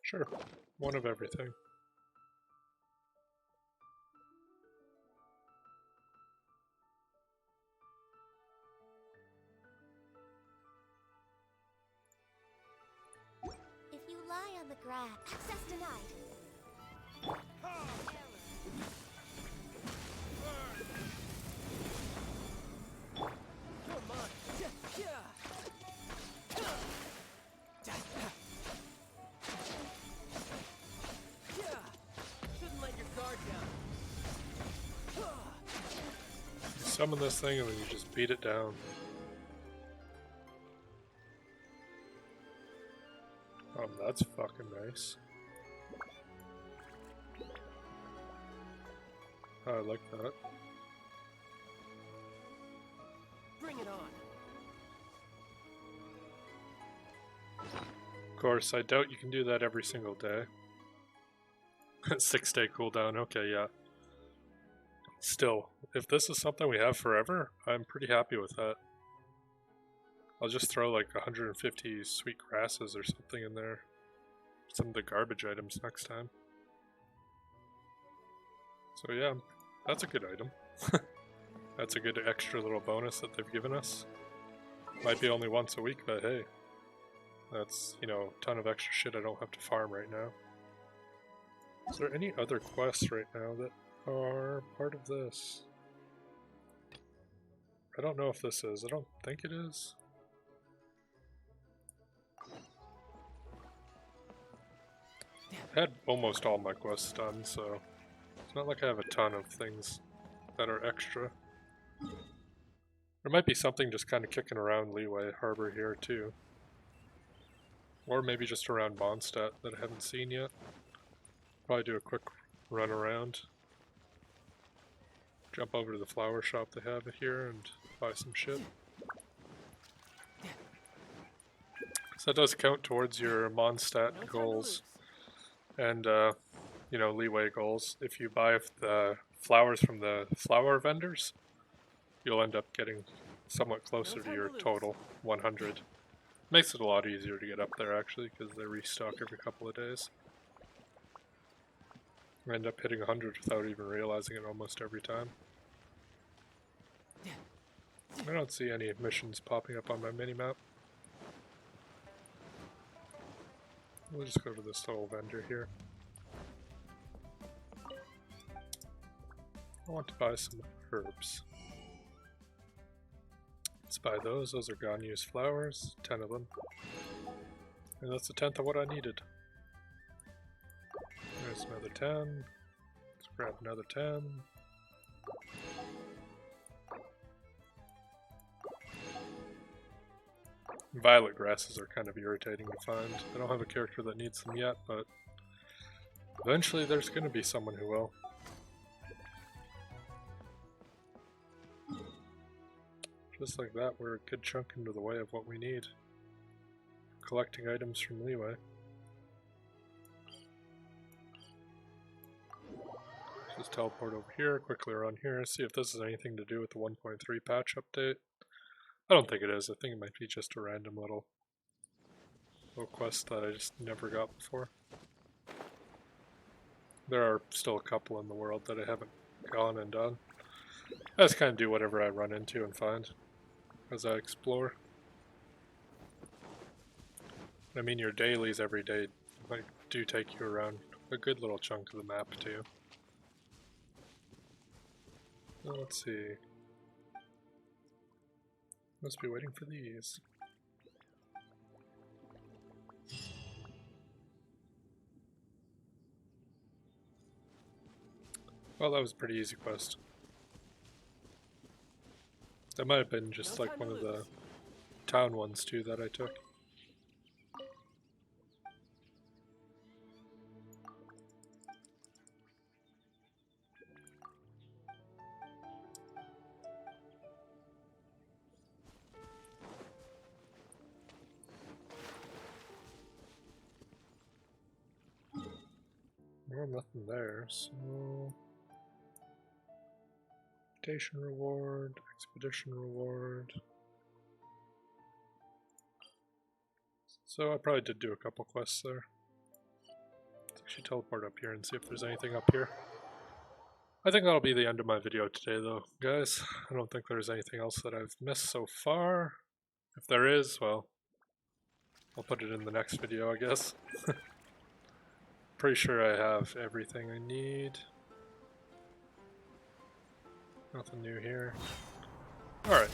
Sure, one of everything. If you lie on the grass, access denied. You summon this thing and then you just beat it down. That's fucking nice. I like that. Bring it on. Of course, I doubt you can do that every single day. 6-day cooldown, okay, yeah. Still, if this is something we have forever, I'm pretty happy with that. I'll just throw like 150 sweet grasses or something in there. Some of the garbage items next time. So yeah, that's a good item. That's a good extra little bonus that they've given us. Might be only once a week, but hey. That's, you know, a ton of extra shit I don't have to farm right now. Is there any other quests right now that are part of this? I don't know if this is. I don't think it is. I had almost all my quests done, so it's not like I have a ton of things that are extra. There might be something just kind of kicking around Leeway Harbor here too. Or maybe just around Mondstadt that I haven't seen yet. Probably do a quick run around. jump over to the flower shop they have here and buy some shit. So that does count towards your Mondstadt goals and, you know, leeway goals. If you buy the flowers from the flower vendors, you'll end up getting somewhat closer to your total 100. Makes it a lot easier to get up there actually, because they restock every couple of days. I end up hitting 100 without even realizing it almost every time. I don't see any missions popping up on my minimap. We'll just go to this little vendor here. I want to buy some herbs. Let's buy those. Those are gone used flowers. 10 of them. And that's a tenth of what I needed. There's another 10. Let's grab another 10. Violet grasses are kind of irritating to find. I don't have a character that needs them yet, but eventually there's going to be someone who will. Just like that, we're a good chunk into the way of what we need. Collecting items from Leeway. Just teleport over here, quickly around here, see if this has anything to do with the 1.3 patch update. I don't think it is. I think it might be just a random little quest that I just never got before. There are still a couple in the world that I haven't gone and done. I just kind of do whatever I run into and find as I explore. I mean, your dailies every day do take you around a good little chunk of the map too. Let's see. Must be waiting for these. Well, that was a pretty easy quest. That might have been just like one of the town ones too that I took. Well, nothing there, so... Invitation reward, expedition reward. So I probably did do a couple quests there. Let's actually teleport up here and see if there's anything up here. I think that'll be the end of my video today though, guys. I don't think there's anything else that I've missed so far. If there is, well, I'll put it in the next video, I guess. Pretty sure I have everything I need. Nothing new here. Alright.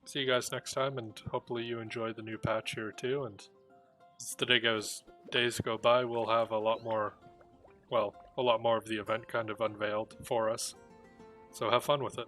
See you guys next time, and hopefully you enjoy the new patch here too, and as the days go by, we'll have a lot more, well, a lot more of the event kind of unveiled for us. So have fun with it.